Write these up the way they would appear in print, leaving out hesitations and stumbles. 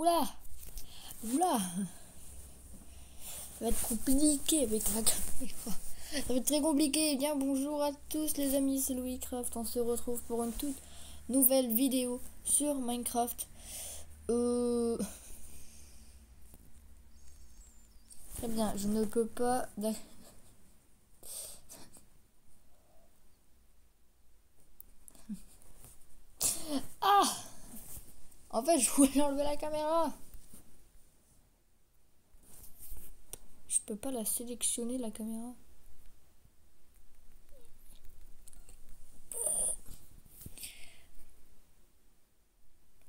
Oula. Oula. Ça va être compliqué avec la caméra. Ça va être très compliqué. Eh bien, bonjour à tous les amis, c'est LouisCraft. On se retrouve pour une toute nouvelle vidéo sur Minecraft. Très bien, je ne peux pas... Ah! En fait, je voulais enlever la caméra. Je peux pas la sélectionner, la caméra.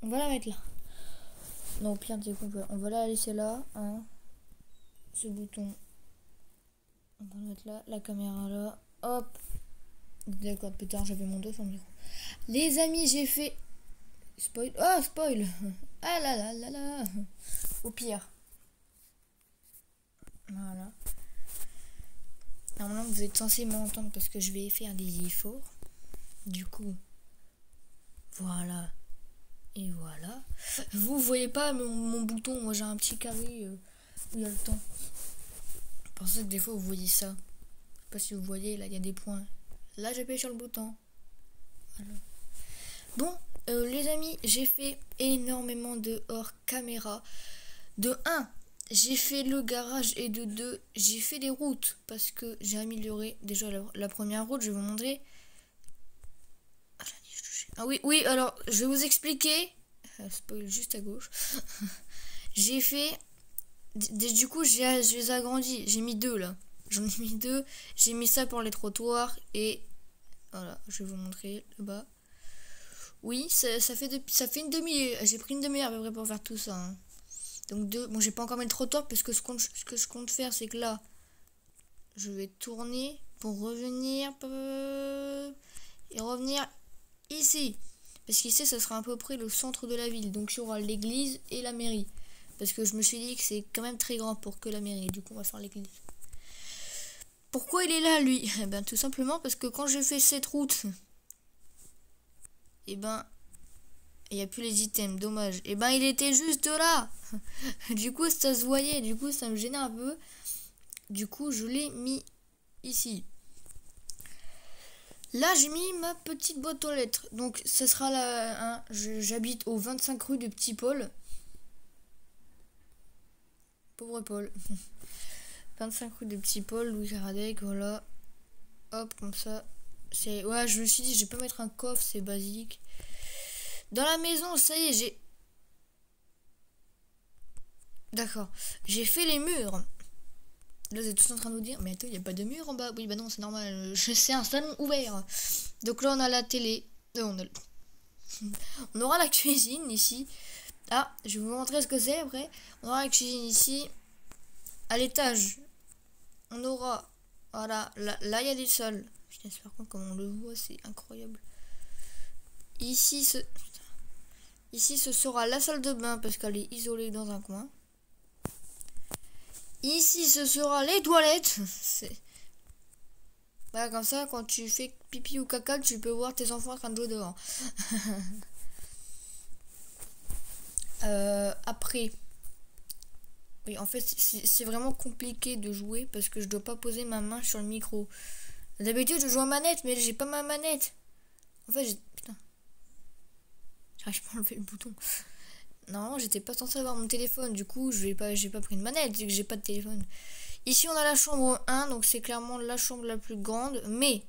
On va la mettre là. Non, au pire, on va la laisser là. Hein. Ce bouton. On va le mettre là. La caméra là. Hop. D'accord, putain, j'avais mon dos sur le micro. Les amis, j'ai fait... Spoil. Oh, spoil. Ah là là là là. Au pire. Voilà. Normalement, vous êtes censé m'entendre parce que je vais faire des efforts. Du coup, voilà. Et voilà. Vous voyez pas mon bouton. Moi, j'ai un petit carré où il y a le temps. Je pensais que des fois, vous voyez ça. Je sais pas si vous voyez, là, il y a des points. Là, j'appuie sur le bouton. Voilà. Bon, les amis, j'ai fait énormément de hors caméra. De 1, j'ai fait le garage et de 2, j'ai fait des routes parce que j'ai amélioré déjà la première route. Je vais vous montrer. Ah oui, oui, alors je vais vous expliquer. Spoil juste à gauche. J'ai fait. Du coup, je les ai agrandis. J'ai mis 2 là. J'en ai mis 2. J'ai mis ça pour les trottoirs et. Voilà, je vais vous montrer là-bas. Oui, ça fait une demi-heure. J'ai pris une demi-heure à peu près pour faire tout ça. Hein. Donc 2. Bon, j'ai pas encore mis le trottoir parce que ce que je compte faire, c'est que là, je vais tourner pour revenir et revenir ici. Parce qu'ici, ça sera à peu près le centre de la ville. Donc, il y aura l'église et la mairie. Parce que je me suis dit que c'est quand même très grand pour que la mairie. Du coup, on va faire l'église. Pourquoi il est là, lui? Eh ben, tout simplement parce que quand j'ai fait cette route, eh ben, il n'y a plus les items. Dommage. Eh ben, il était juste là. Du coup, ça se voyait. Du coup, ça me gênait un peu. Du coup, je l'ai mis ici. Là, j'ai mis ma petite boîte aux lettres. Donc, ça sera là. Hein, j'habite au 25 rue de Petit Paul. Pauvre Paul. 25 rue de Petit Paul, Louis Caradec, voilà. Hop, comme ça. Ouais, je me suis dit, je vais pas mettre un coffre, c'est basique. Dans la maison, ça y est, j'ai... D'accord. J'ai fait les murs. Là, vous êtes tous en train de vous dire, mais attends, il n'y a pas de mur en bas. Oui, bah non, c'est normal. C'est un salon ouvert. Donc là, on a la télé. On aura la cuisine ici. Ah, je vais vous montrer ce que c'est après. On aura la cuisine ici. À l'étage, on aura... Voilà, là, il y a des sols. Putain, par contre, comme on le voit, c'est incroyable. Ici, ce sera la salle de bain parce qu'elle est isolée dans un coin. Ici, ce sera les toilettes. Voilà, comme ça, quand tu fais pipi ou caca, tu peux voir tes enfants en train de jouer dehors. Après, oui, en fait, c'est vraiment compliqué de jouer parce que je dois pas poser ma main sur le micro. D'habitude, je joue à manette, mais j'ai pas ma manette. En fait, putain. J'arrive pas à enlever le bouton. Non, j'étais pas censé avoir mon téléphone. Du coup, j'ai pas pris une manette vu que j'ai pas de téléphone. Ici, on a la chambre 1, donc c'est clairement la chambre la plus grande. Mais,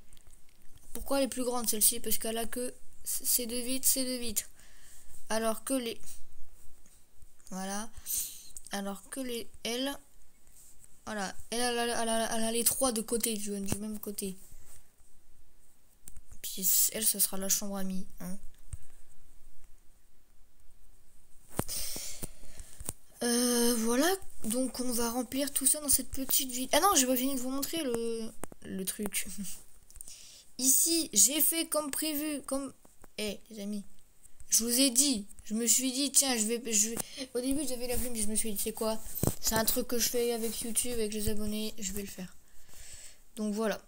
pourquoi elle est plus grande celle-ci? Parce qu'elle a que ces deux vitres, Alors que les... Voilà. Alors que elle... Voilà. Elle a les 3 de côté, du même côté. Puis elle, ça sera la chambre amie. Hein. Voilà, donc on va remplir tout ça dans cette petite ville. Ah non, j'ai pas fini de vous montrer le truc. Ici, j'ai fait comme prévu, comme... Eh, les amis, je vous ai dit, je me suis dit, tiens, au début, j'avais la flemme, je me suis dit, c'est quoi? C'est un truc que je fais avec YouTube, avec les abonnés, je vais le faire. Donc voilà.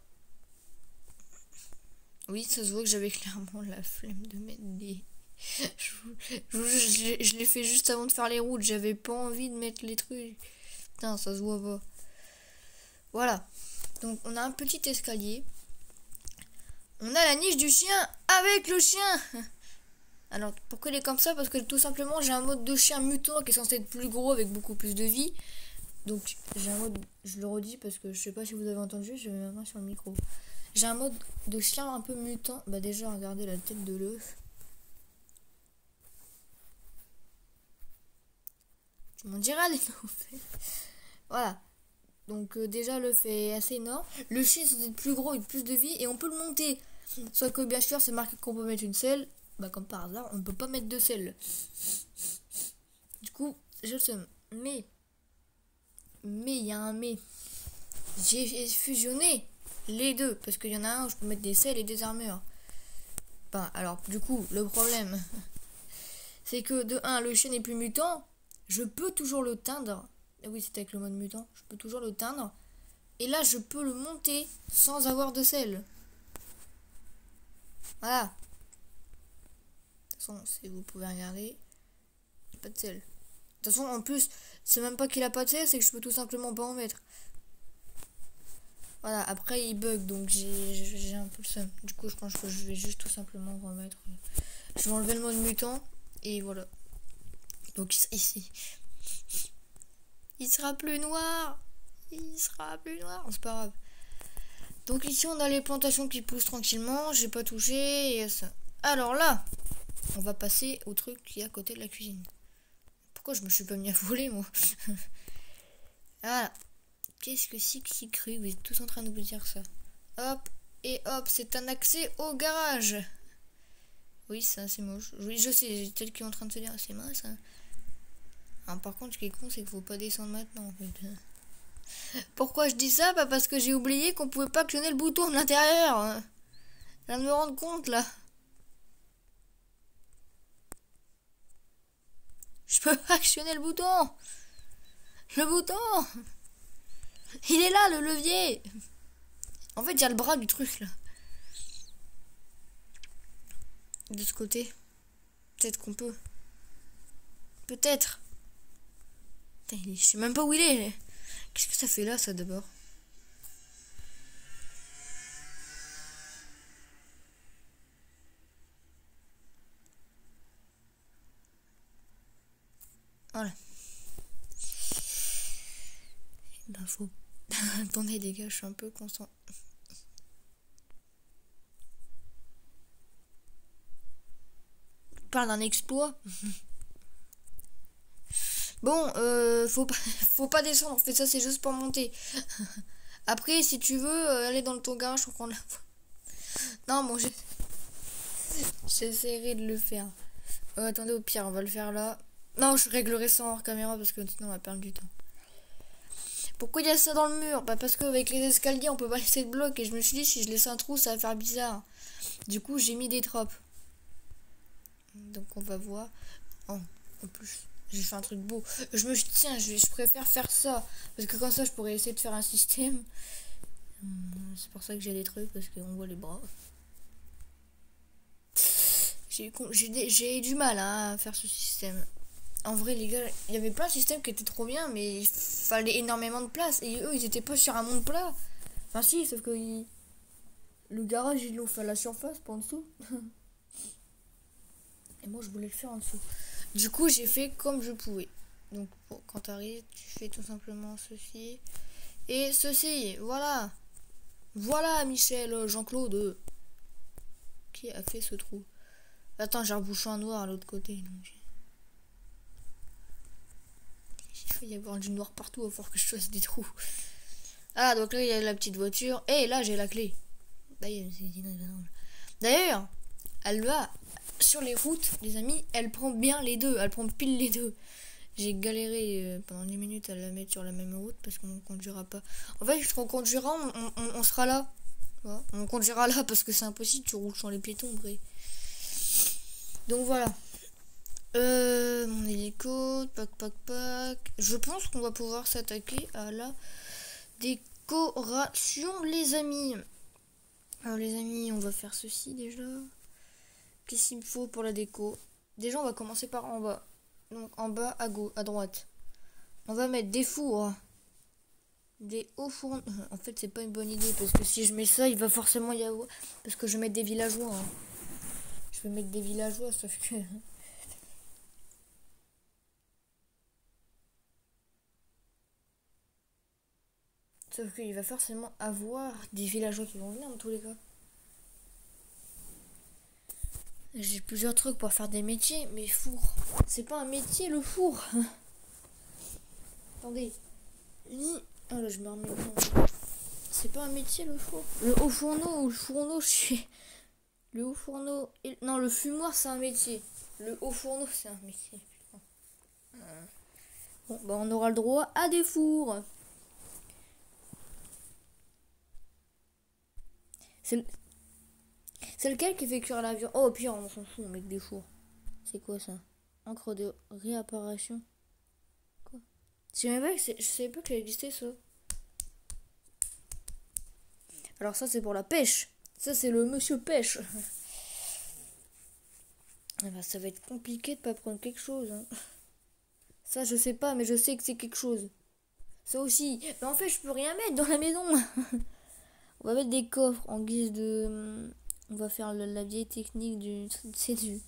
Oui, ça se voit que j'avais clairement la flemme de mettre des Je l'ai fait juste avant de faire les routes. J'avais pas envie de mettre les trucs. Putain, ça se voit pas. Voilà. Donc on a un petit escalier. On a la niche du chien avec le chien. Alors pourquoi il est comme ça? Parce que tout simplement j'ai un mode de chien mutant qui est censé être plus gros avec beaucoup plus de vie. Donc j'ai un mode, je le redis parce que je sais pas si vous avez entendu, j'ai ma main sur le micro. J'ai un mode de chien un peu mutant. Bah déjà regardez la tête de l'œuf. Tu m'en diras les nouvelles. Voilà. Donc déjà l'œuf est assez énorme. Le chien c'est être plus gros avec plus de vie et on peut le monter. Sauf que bien sûr c'est marqué qu'on peut mettre une selle. Bah comme par hasard on ne peut pas mettre de selle. Du coup je le sais. Mais il y a un mais. J'ai fusionné les deux. Parce qu'il y en a un où je peux mettre des selles et des armures. Enfin alors du coup le problème c'est que de 1 le chien n'est plus mutant. Je peux toujours le teindre. Oui, c'est avec le mode mutant. Je peux toujours le teindre. Et là, je peux le monter sans avoir de selle. Voilà. De toute façon, si vous pouvez regarder, il n'y a pas de selle. De toute façon, en plus, c'est même pas qu'il a pas de selle, c'est que je peux tout simplement pas en mettre. Voilà, après il bug, donc j'ai un peu le seum. Du coup, je pense que je vais juste tout simplement remettre. Je vais enlever le mode mutant, et voilà. Donc ici. Il sera plus noir. Il sera plus noir. C'est pas grave. Donc ici on a les plantations qui poussent tranquillement. J'ai pas touché. Et ça. Alors là, on va passer au truc qui est à côté de la cuisine. Pourquoi je me suis pas mis à voler moi? Voilà. Qu'est-ce que c'est que c'est cru? Vous êtes tous en train de vous dire ça. Hop. Et hop. C'est un accès au garage. Oui, ça c'est moche. Oui, je sais. Peut-être qu'ils sont en train de se dire c'est moche ça. Alors, par contre, ce qui est con, c'est qu'il faut pas descendre maintenant en fait. Pourquoi je dis ça? Bah parce que j'ai oublié qu'on pouvait pas actionner le bouton de l'intérieur. Je viens de me rendre compte là. Je peux pas actionner le bouton. Le bouton. Il est là, le levier. En fait, il y a le bras du truc là. De ce côté. Peut-être qu'on peut. Peut-être. Je sais même pas où il est. Qu'est-ce que ça fait là, ça, d'abord? Voilà. Ben, faut... Attendez, les gars, je suis un peu conscient. Je parle d'un exploit. Bon, faut pas descendre. En fait, ça, c'est juste pour monter. Après, si tu veux aller dans ton garage pour prendre la voie. Non, bon, j'essaierai de le faire. Attendez, au pire, on va le faire là. Non, je réglerai ça hors caméra parce que sinon on va perdre du temps. Pourquoi il y a ça dans le mur? Bah parce qu'avec les escaliers on peut pas laisser de blocs et je me suis dit si je laisse un trou ça va faire bizarre. Du coup j'ai mis des trappes. Donc on va voir. Oh, en plus j'ai fait un truc beau. Je me suis dit tiens je préfère faire ça. Parce que comme ça je pourrais essayer de faire un système. C'est pour ça que j'ai des trucs parce qu'on voit les bras. J'ai du mal à faire ce système. En vrai, les gars, il y avait pas un système qui était trop bien, mais il fallait énormément de place. Et eux, ils étaient pas sur un monde plat. Enfin, si, sauf que le garage, ils l'ont fait à la surface, pas en dessous. Et moi, je voulais le faire en dessous. Du coup, j'ai fait comme je pouvais. Donc, bon, quand t'arrives, tu fais tout simplement ceci. Et ceci, voilà. Voilà, Michel, Jean-Claude. Qui a fait ce trou? Attends, j'ai un bouchon noir à l'autre côté. Donc... il faut y avoir du noir partout, il va falloir que je fasse des trous. Ah, donc là, il y a la petite voiture. Et là, j'ai la clé. D'ailleurs, elle va sur les routes, les amis, elle prend bien les deux. Elle prend pile les deux. J'ai galéré pendant 10 minutes à la mettre sur la même route parce qu'on ne conduira pas. En fait, quand on conduira, on sera là. Voilà. On conduira là parce que c'est impossible, tu roules sur les piétons, vrai. Donc voilà. Mon hélico, pac. Je pense qu'on va pouvoir s'attaquer à la décoration, les amis. Alors les amis, on va faire ceci déjà. Qu'est-ce qu'il me faut pour la déco? Déjà, on va commencer par en bas. Donc en bas à gauche, à droite. On va mettre des fours. Des hauts fourneaux. En fait, c'est pas une bonne idée parce que si je mets ça, il va forcément y avoir. Parce que je vais mettre des villageois. Hein. Je vais mettre des villageois, sauf que. Sauf qu'il va forcément avoir des villageois qui vont venir dans tous les cas. J'ai plusieurs trucs pour faire des métiers, mais four. C'est pas un métier le four. Attendez. Oh là, je me remets. C'est pas un métier le four. Le haut fourneau ou le fourneau, je suis. Le haut fourneau. Non, le fumoir, c'est un métier. Le haut fourneau, c'est un métier. Bon, bah on aura le droit à des fours. C'est lequel qui fait cuire la viande? Oh, au pire, on s'en fout, on met que des fours. C'est quoi ça? Encre de réapparition. Quoi? Je savais pas qu'il existait ça. Alors ça, c'est pour la pêche. Ça, c'est le monsieur pêche. Eh ben, ça va être compliqué de pas prendre quelque chose. Hein. Ça, je sais pas, mais je sais que c'est quelque chose. Ça aussi. Mais en fait, je peux rien mettre dans la maison. On va mettre des coffres en guise de... On va faire la vieille technique du... C'est du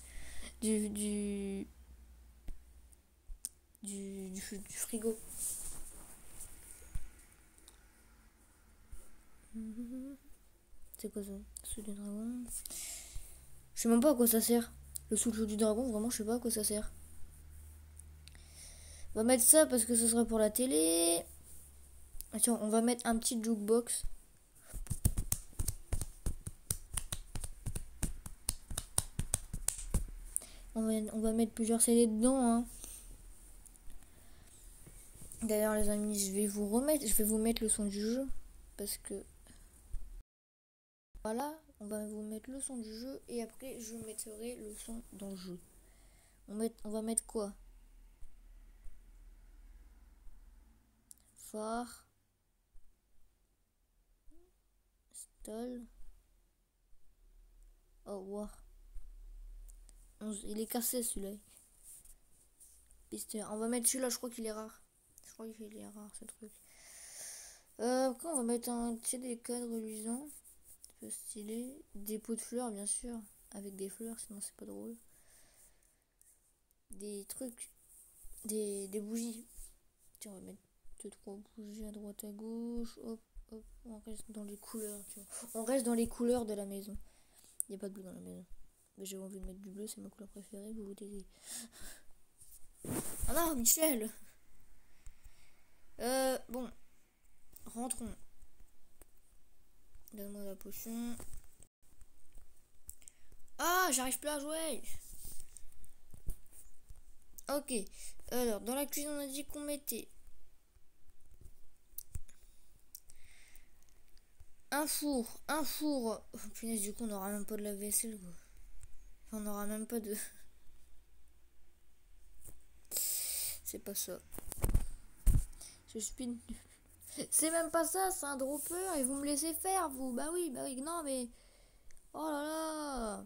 frigo. C'est quoi ça? Sous du dragon. Je sais même pas à quoi ça sert. Le sous du dragon, vraiment, je sais pas à quoi ça sert. On va mettre ça parce que ce sera pour la télé. Tiens, on va mettre un petit jukebox. On va mettre plusieurs CD dedans. Hein. D'ailleurs, les amis, je vais vous mettre le son du jeu. Parce que... Voilà, on va vous mettre le son du jeu. Et après, je mettrai le son dans le jeu. On va mettre quoi? Phare. Stall. Oh, wow. Il est cassé celui-là. On va mettre celui-là, je crois qu'il est rare. Je crois qu'il est rare ce truc. Après, on va mettre des cadres luisants. C'est peu stylé. Des pots de fleurs, bien sûr. Avec des fleurs, sinon c'est pas drôle. Des trucs. Des bougies. Tiens, on va mettre 2-3 bougies à droite à gauche. Hop, hop. On reste dans les couleurs, tu vois. On reste dans les couleurs de la maison. Il n'y a pas de bleu dans la maison. Mais j'ai envie de mettre du bleu, c'est ma couleur préférée. Vous vous taisez. Ah non, Michel! Bon. Rentrons. Donne-moi la potion. Ah, j'arrive plus à jouer. Ok. Alors, dans la cuisine, on a dit qu'on mettait un four. Oh, punaise, du coup, on n'aura même pas de la vaisselle, quoi. On n'aura même pas de... C'est pas ça. Je suis... C'est même pas ça, c'est un dropper. Et vous me laissez faire, vous. Bah oui, non, mais... Oh là là.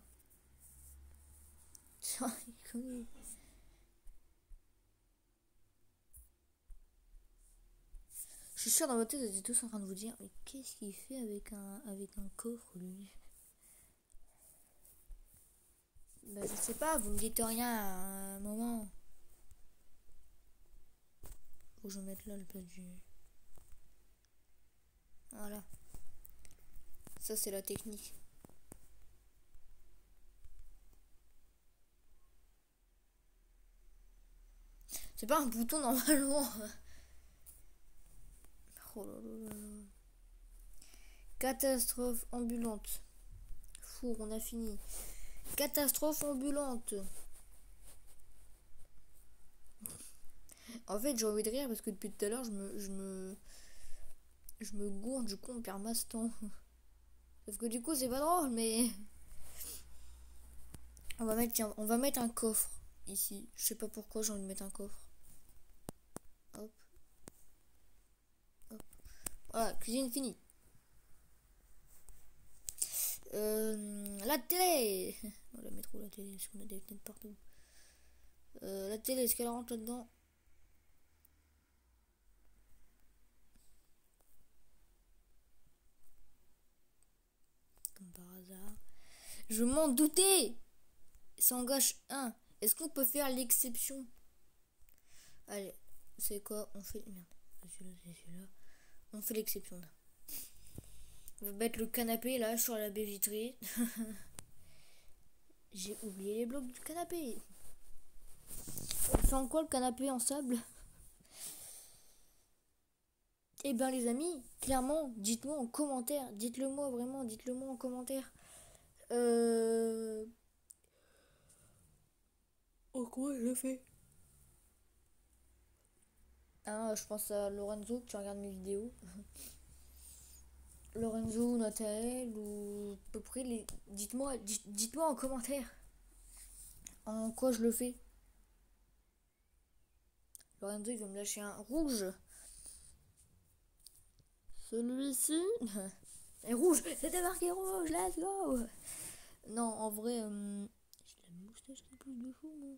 Je suis sûre dans votre tête, vous êtes tous en train de vous dire, mais qu'est-ce qu'il fait avec un coffre, lui? Bah je sais pas, vous me dites rien à un moment. Faut que je mette là le plat du... Voilà. Ça c'est la technique. C'est pas un bouton normalement. Oh là là là. Catastrophe ambulante. Four, on a fini. Catastrophe ambulante. En fait, j'ai envie de rire parce que depuis tout à l'heure, je me gourde, du coup, on perd masse temps. Sauf que du coup, c'est pas drôle, mais... On va mettre un coffre ici. Je sais pas pourquoi j'ai envie de mettre un coffre. Hop. Hop. Voilà, cuisine finie. La télé. On va la mettre où la télé? Parce qu'on a des fenêtres partout. La télé, est-ce qu'elle rentre là-dedans? Comme par hasard. Je m'en doutais. Ça engage un. Est-ce qu'on peut faire l'exception? Allez, c'est quoi? On fait... Merde, c'est celui-là. On fait l'exception là. On va mettre le canapé là sur la baie vitrée. J'ai oublié les blocs du canapé. On fait en quoi le canapé en sable? Eh ben les amis, clairement, dites-moi en commentaire. Dites-le moi vraiment, dites-le moi en commentaire. Oh quoi je fais? Ah, je pense à Lorenzo qui regarde mes vidéos. Lorenzo ou Nathalie ou à peu près les. Dites-moi en commentaire en quoi je le fais. Lorenzo il va me lâcher un rouge. Celui-ci est rouge. C'était marqué rouge. Let's go. Non, en vrai, j'ai la moustache qui pousse de fou, moi.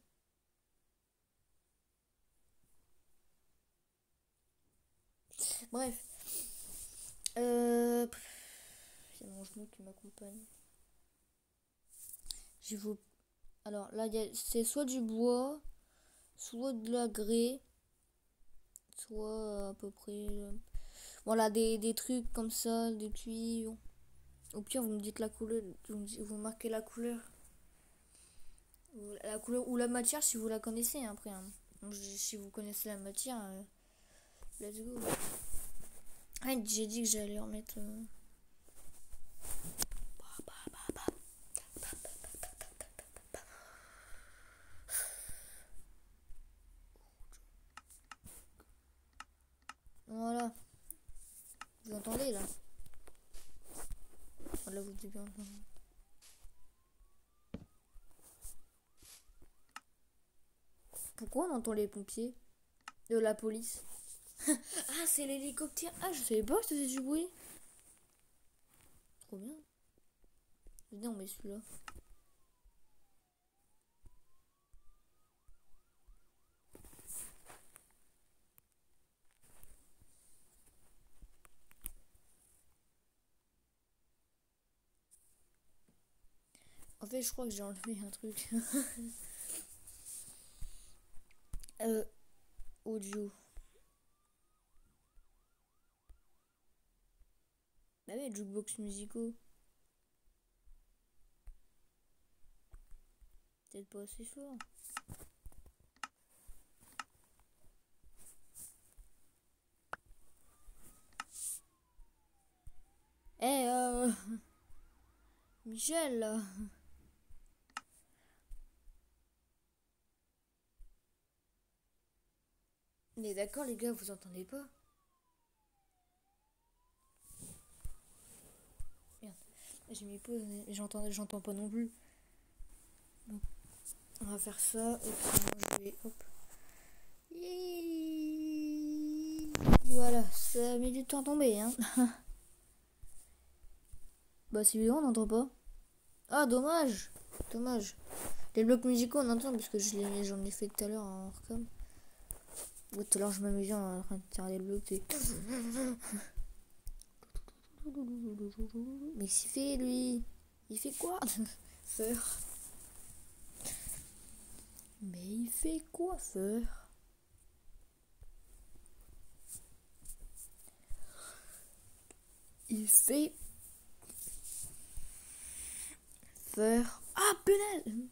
Bref. C'est mon genou qui m'accompagne. Alors là, c'est soit du bois, soit de la grès, soit à peu près... voilà, des trucs comme ça, des tuyaux. Au pire, vous me dites la couleur, vous marquez la couleur. La couleur ou la matière si vous la connaissez après. Hein. Si vous connaissez la matière, let's go. Ah, j'ai dit que j'allais remettre... Voilà. Vous entendez là? Là vous devez entendre. Pourquoi on entend les pompiers? De la police. Ah c'est l'hélicoptère. Ah je savais pas que c'était du bruit. Trop bien. Venez on met celui-là. En fait je crois que j'ai enlevé un truc. Audio. Bah ouais, jukebox musicaux. Peut-être pas assez fort. Eh Michel là. Mais d'accord les gars, vous entendez pas? Merde. J'ai mis pause mais j'entends pas non plus. Donc, on va faire ça et puis moi je vais hop. Voilà, ça a mis du temps à tomber hein. Bah c'est évident, on n'entend pas. Ah dommage. Dommage. Les blocs musicaux on entend parce que j'en ai fait tout à l'heure en recam. Tout à l'heure je m'amusais en train de tirer les blocs. Mais qu'est-ce qu'il fait lui? Il fait quoi? Faire. Mais il fait quoi faire? Il fait faire. Ah punaise!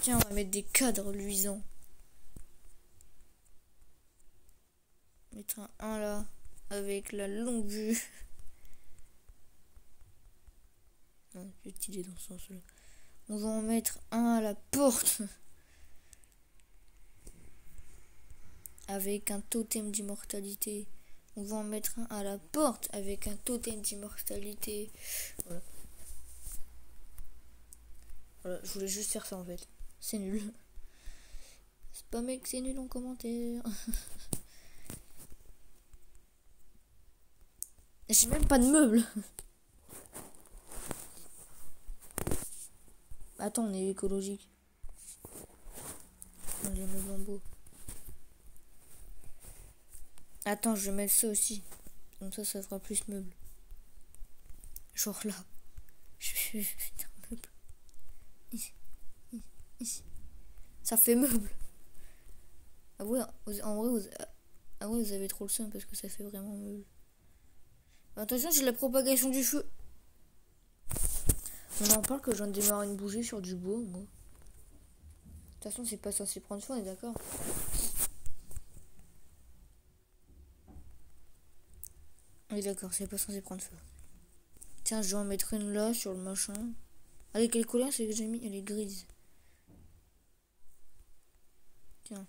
Tiens, on va mettre des cadres luisants. Mettre un 1 là avec la longue vue. Non, j'ai tiré dans ce sens là. On va en mettre un à la porte. Avec un totem d'immortalité. On va en mettre un à la porte avec un totem d'immortalité. Voilà. Voilà, je voulais juste faire ça en fait. C'est nul. C'est pas mec, c'est nul en commentaire. J'ai même pas de meubles. Attends, on est écologique. les meubles en bois. Attends, je vais mettre ça aussi. Comme ça fera plus meuble. Genre là. Je vais faire meuble. Ici. Ici. Ça fait meuble. Ah ouais, en vrai, vous avez trop le seum parce que ça fait vraiment meuble. Attention, j'ai la propagation du feu. On en parle que je viens de démarrer une bougie sur du bois, moi. De toute façon, c'est pas censé prendre feu, on est d'accord? On est d'accord, c'est pas censé prendre feu. Tiens, je vais en mettre une là sur le machin. Allez, quelle couleur c'est que j'ai mis? Elle est grise. Tiens.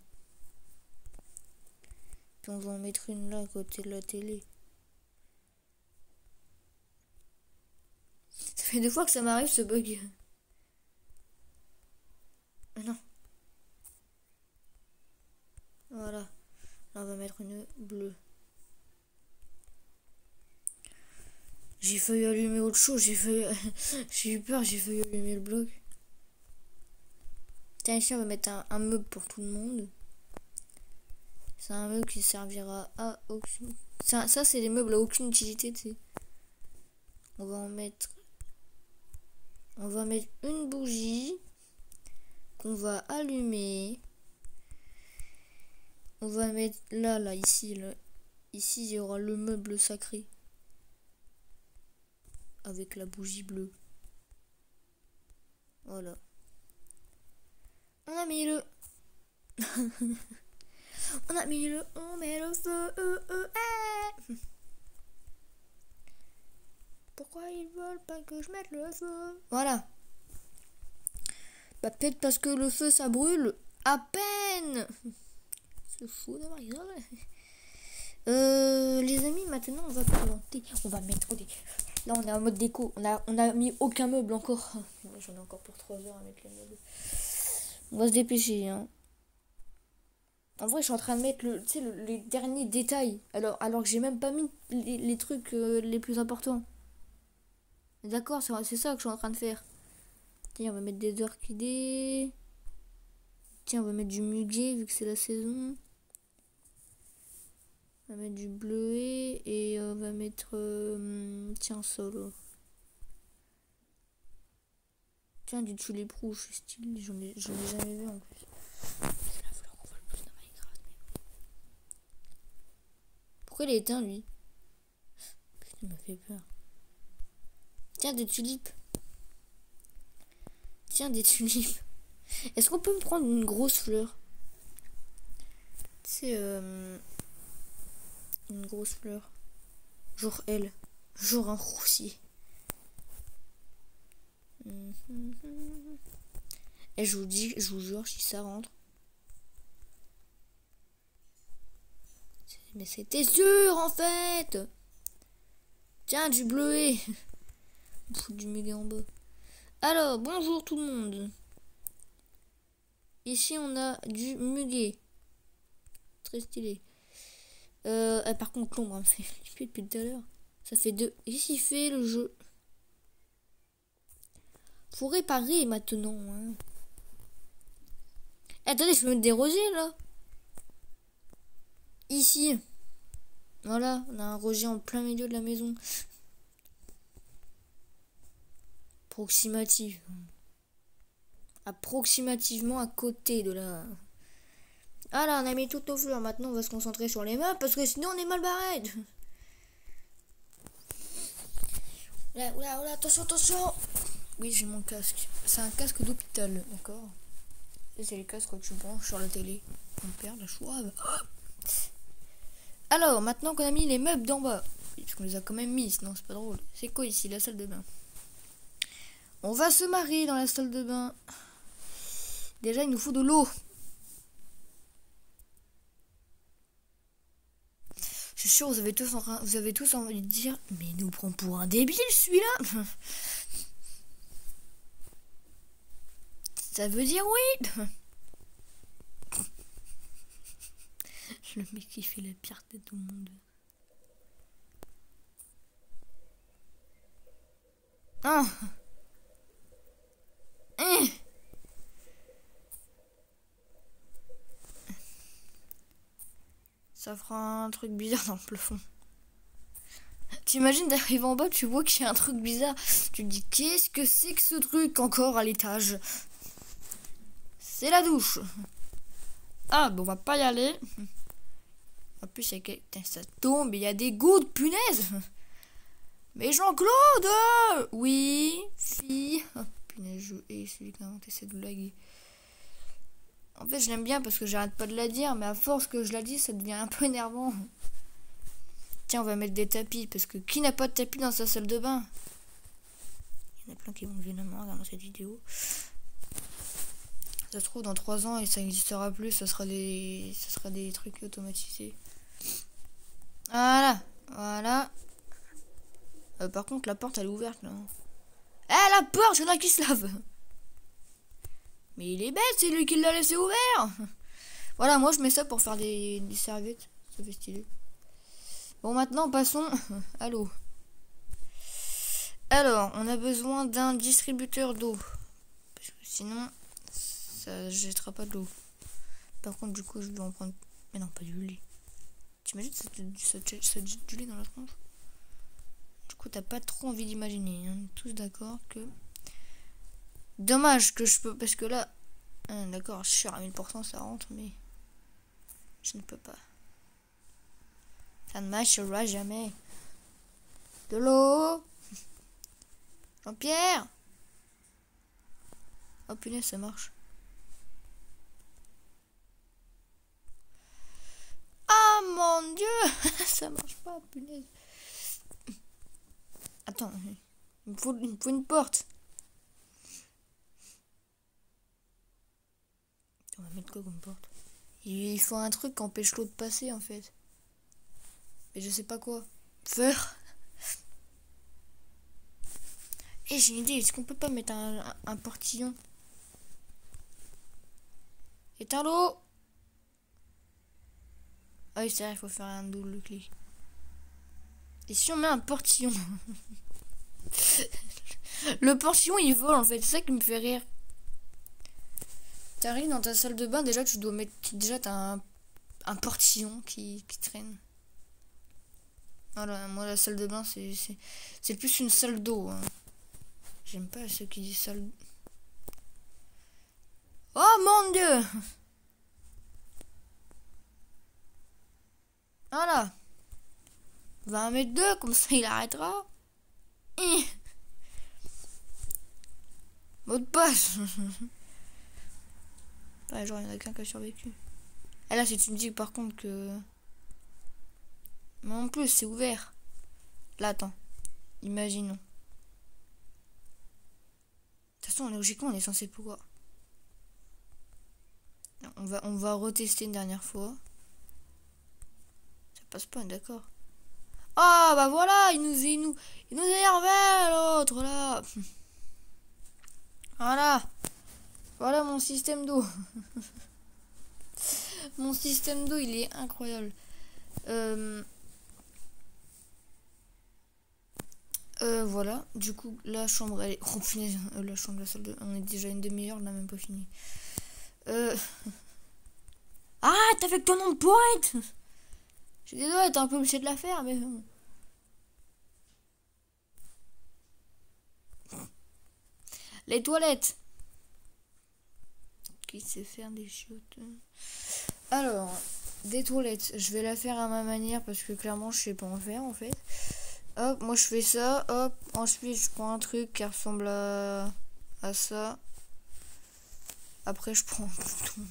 Puis on va en mettre une là à côté de la télé. Ça fait 2 fois que ça m'arrive ce bug. Ah non. Voilà. Là, on va mettre une bleue. J'ai failli allumer autre chose. J'ai eu peur, j'ai failli allumer le bloc. Tiens, ici, on va mettre un meuble pour tout le monde. C'est un meuble qui servira à aucune... Ça c'est des meubles à aucune utilité, tu sais. On va mettre une bougie qu'on va allumer. On va mettre là, ici, là. Ici, il y aura le meuble sacré. Avec la bougie bleue. Voilà. On a mis le... On met le feu. Pourquoi ils veulent pas que je mette le feu? Voilà. Bah peut-être parce que le feu ça brûle à peine. C'est fou de rigoler. Les amis, maintenant on va planter. On va mettre des... Là on est en mode déco. On a mis aucun meuble encore. J'en ai encore pour 3 heures à mettre les meubles. On va se dépêcher, hein. En vrai, je suis en train de mettre les derniers détails. Alors que j'ai même pas mis les trucs les plus importants. D'accord, c'est ça que je suis en train de faire. Tiens, on va mettre des orchidées. Tiens, on va mettre du muguet vu que c'est la saison. On va mettre du bleuet et on va mettre... tiens, ça là. Tiens, du tulipe rouge, c'est stylé. J'en ai jamais vu en plus. C'est la fleur qu'on voit le plus dans Minecraft. Pourquoi il est éteint, lui? Putain, il m'a fait peur. Tiens, des tulipes. Tiens, des tulipes. Est-ce qu'on peut me prendre une grosse fleur? C'est une grosse fleur. Genre elle. Genre un roussier. Et je vous jure, si ça rentre. Mais c'était sûr en fait. Tiens, du bleuet. Du muguet en bas. Alors, bonjour tout le monde. Ici, on a du muguet. Très stylé. Par contre, l'ombre me fait flipper depuis tout à l'heure. Ça fait 2. Qu'est-ce qu'il fait le jeu? Faut réparer maintenant. Hein. Attendez, je peux mettre des rosiers là. Ici. Voilà, on a un rosier en plein milieu de la maison. Approximative. Approximativement à côté de la... Ah là, on a mis toutes nos fleurs. Maintenant, on va se concentrer sur les meubles parce que sinon, on est mal barré. Oula, attention. Oui, j'ai mon casque. C'est un casque d'hôpital, d'accord? C'est les casques que tu branches sur la télé. On perd la chouave. Alors, maintenant qu'on a mis les meubles d'en bas, parce qu'on les a quand même mis, sinon c'est pas drôle. C'est quoi ici, la salle de bain? On va se marier dans la salle de bain. Déjà, il nous faut de l'eau. Je suis sûr, vous avez tous envie de dire, mais il nous prend pour un débile celui-là. Ça veut dire oui. Le mec qui fait la pire tête au monde. Ah. Ça fera un truc bizarre dans le plafond. T'imagines d'arriver en bas, tu vois qu'il y a un truc bizarre. Tu te dis, qu'est-ce que c'est que ce truc encore à l'étage? C'est la douche. Ah, bon, on va pas y aller. En plus, putain, ça tombe, il y a des gouttes, punaise. Mais Jean-Claude! Oui, fille. Oh, punaise, je hais celui qui a inventé cette blague. En fait, je l'aime bien parce que j'arrête pas de la dire, mais à force que je la dis, ça devient un peu énervant. Tiens, on va mettre des tapis, parce que qui n'a pas de tapis dans sa salle de bain? Il y en a plein qui vont lever la main dans cette vidéo. Ça se trouve, dans 3 ans, et ça n'existera plus, ça sera des trucs automatisés. Voilà, voilà. Par contre, la porte, elle est ouverte, là. Eh, la porte, il y en a qui se lave. Mais il est bête, c'est lui qui l'a laissé ouvert. Voilà, moi, je mets ça pour faire des serviettes. Ça fait stylé. Bon, maintenant, passons à l'eau. Alors, on a besoin d'un distributeur d'eau. Parce que sinon, ça jettera pas de l'eau. Par contre, du coup, je dois en prendre... Mais non, pas du lait. T'imagines, ça jette du lait dans la tronche? Du coup, t'as pas trop envie d'imaginer. On est tous d'accord que... Dommage que je peux... Parce que là... d'accord, je suis à 1000%, ça rentre, mais... Je ne peux pas. Ça ne marchera jamais. De l'eau. Jean-Pierre. Oh punaise, ça marche. Ah mon dieu. Ça marche pas, punaise. Attends, il me faut une porte. On va mettre quoi comme porte? Il faut un truc qui empêche l'eau de passer en fait. Mais je sais pas quoi. Faire. Et j'ai une idée, est-ce qu'on peut pas mettre un portillon? Éteins l'eau. Ah oui, c'est vrai, il faut faire un double clic. Et si on met un portillon? Le portillon il vole en fait, c'est ça qui me fait rire. T'arrives dans ta salle de bain, déjà tu dois mettre. Déjà t'as un portillon qui traîne. Voilà, moi la salle de bain c'est plus une salle d'eau. Hein. J'aime pas ceux qui disent salle. Oh mon dieu! Voilà. 20 mètres 2, comme ça il arrêtera. Mot de passe. Ouais, genre il y en a qu'un qui a survécu. Et là si tu me dis par contre que... Mais en plus c'est ouvert. Là attends. Imaginons. De toute façon logiquement on est censé pouvoir. On va retester une dernière fois. Ça passe pas, d'accord. Ah bah voilà, il nous énervait l'autre là. Voilà. Voilà mon système d'eau. Mon système d'eau il est incroyable. Voilà, du coup la chambre elle est... Oh punaise, la chambre, la salle de... On est déjà une demi-heure, on n'a même pas fini. Ah, t'as fait que ton nom de poète. Je suis désolée, t'es un peu obligé de la faire, mais bon. Les toilettes. Qui sait faire des chiottes? Alors, des toilettes, je vais la faire à ma manière parce que clairement je sais pas en faire en fait. Hop, moi je fais ça, hop, ensuite je prends un truc qui ressemble à ça. Après je prends un bouton.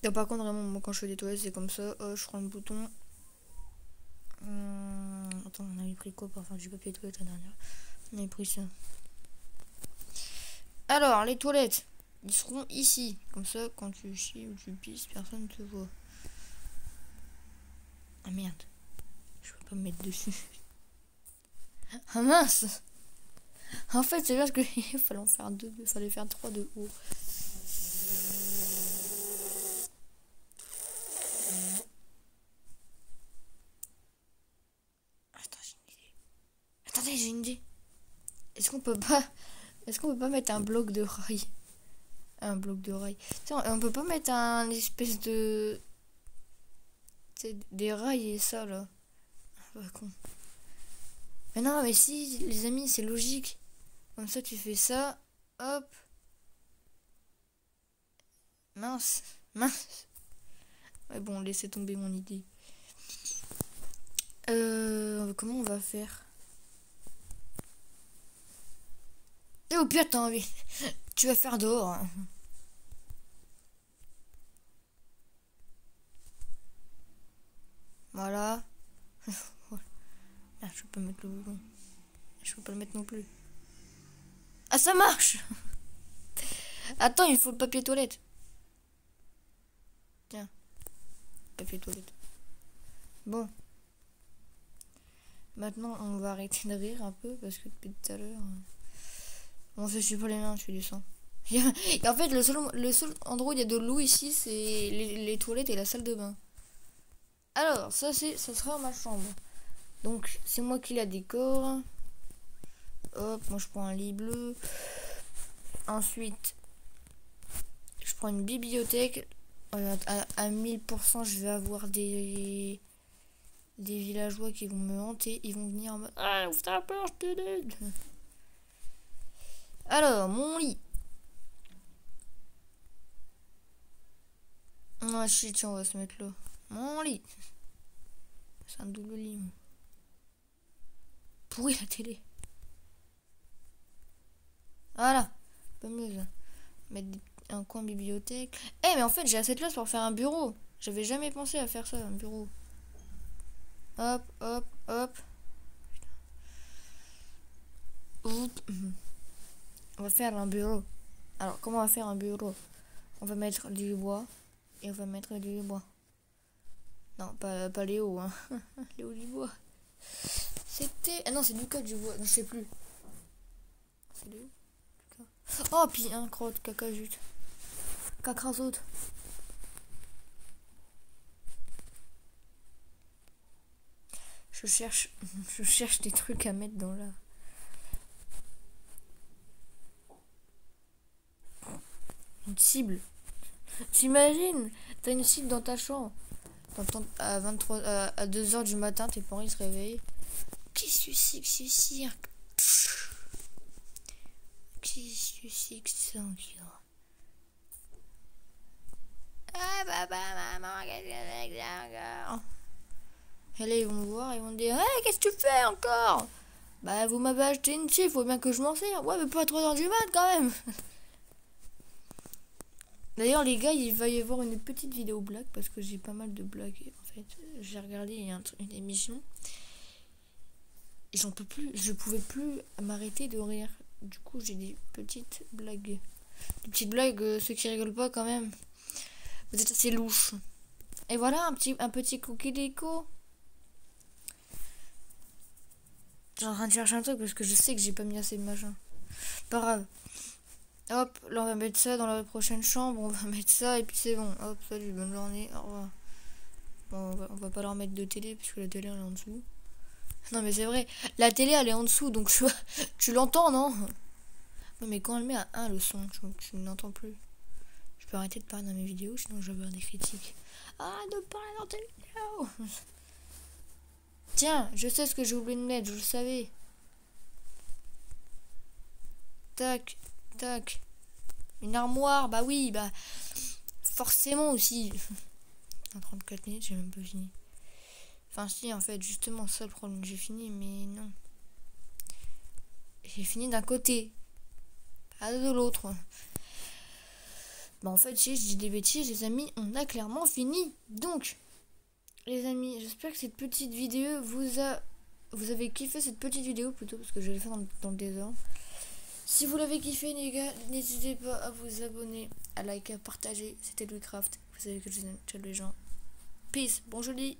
Et par contre vraiment moi quand je fais des toilettes c'est comme ça, je prends le bouton. Attends, on avait pris quoi pour faire du papier toilette la dernière? On avait pris ça. Alors les toilettes, ils seront ici. Comme ça quand tu chies ou tu pisses, personne ne te voit. Ah merde, je peux pas me mettre dessus. Ah mince. En fait c'est parce que il fallait en faire 2, il fallait faire 3 de haut. Attends, j'ai une idée. Attendez, j'ai une idée. Est-ce qu'on peut pas mettre un bloc de rail? Un bloc de rails. Tiens, on peut pas mettre un espèce de... des rails et ça, là. Ah, bah, con. Mais non, mais si, les amis, c'est logique. Comme ça, tu fais ça. Hop. Mince. Mince. Ouais, bon, laissez tomber mon idée. Comment on va faire? Et au pire, t'as envie. Tu vas faire dehors. Hein. Voilà. Ah, je peux pas mettre le bouton. Je peux pas le mettre non plus. Ah, ça marche. Attends, il faut le papier toilette. Tiens. Papier toilette. Bon. Maintenant, on va arrêter de rire un peu parce que depuis tout à l'heure... Bon, je suis pas les mains, je fais du sang. Et en fait, le seul endroit où il y a de l'eau ici, c'est les toilettes et la salle de bain. Alors, ça sera ma chambre. Donc, c'est moi qui la décore. Hop, moi je prends un lit bleu. Ensuite, je prends une bibliothèque. À 1000%, je vais avoir des villageois qui vont me hanter. Ils vont venir en mode... Ah, ouvre ta porte, je t'aide. Alors, mon lit. Ah, shit, tiens, on va se mettre là. Mon lit. C'est un double lit. Pourri la télé. Voilà. Pas mieux ça. Mettre un coin bibliothèque. Eh, mais en fait, j'ai assez de place pour faire un bureau. J'avais jamais pensé à faire ça, un bureau. Hop, hop, hop. Oups. On va faire un bureau. Alors, comment on va faire un bureau? On va mettre du bois. Et on va mettre du bois. Non, pas Léo, hein. Léo du bois. C'était... Ah non, c'est Lucas du bois. Non, je sais plus. C'est Léo? Lucas. Oh, puis un crotte, caca, zut. Cacrazote. Je cherche des trucs à mettre dans la... Une cible. T'imagines? T'as une cible dans ta chambre. T'entends à 2h du matin, tes parents ils se réveillent. Qu'est-ce que c'est que ce cirque? Qu'est-ce que c'est que ça encore? Ah papa, maman, qu'est-ce que c'est que ça encore? Et là ils vont me voir, ils vont me dire hey, qu'est-ce que tu fais encore? Bah vous m'avez acheté une cible, faut bien que je m'en sers. Ouais mais pas à 3h du mat quand même. D'ailleurs les gars, il va y avoir une petite vidéo blague parce que j'ai pas mal de blagues en fait. J'ai regardé une émission et j'en peux plus, je pouvais plus m'arrêter de rire. Du coup j'ai des petites blagues. Des petites blagues, ceux qui rigolent pas quand même. Vous êtes assez louches. Et voilà un petit cookie déco. Je suis en train de chercher un truc parce que je sais que j'ai pas mis assez de machin. Pas grave. Hop, là on va mettre ça dans la prochaine chambre, on va mettre ça et puis c'est bon. Hop, salut, bonne journée, au revoir. Bon, on va pas leur mettre de télé puisque la télé elle est en dessous. Non mais c'est vrai, la télé elle est en dessous donc tu l'entends non? Ouais, mais quand elle met à 1 le son, tu n'entends plus. Je peux arrêter de parler dans mes vidéos sinon je vais avoir des critiques. Ah, de parler dans tes vidéos. Tiens, je sais ce que j'ai oublié de mettre, je le savais. Tac. Tac. Une armoire, bah oui, bah forcément aussi. En 34 minutes, j'ai même pas fini. Enfin si, en fait, justement, ça le problème, j'ai fini, mais non. J'ai fini d'un côté, pas de l'autre. Bah en fait, si je dis des bêtises, les amis, on a clairement fini. Donc, les amis, j'espère que cette petite vidéo vous avez kiffé cette petite vidéo plutôt, parce que je l'ai fait dans le désordre. Si vous l'avez kiffé les gars, n'hésitez pas à vous abonner, à liker, à partager. C'était Louiscraft. Vous savez que je vous aime. Ciao les gens. Peace. Bon jeudi.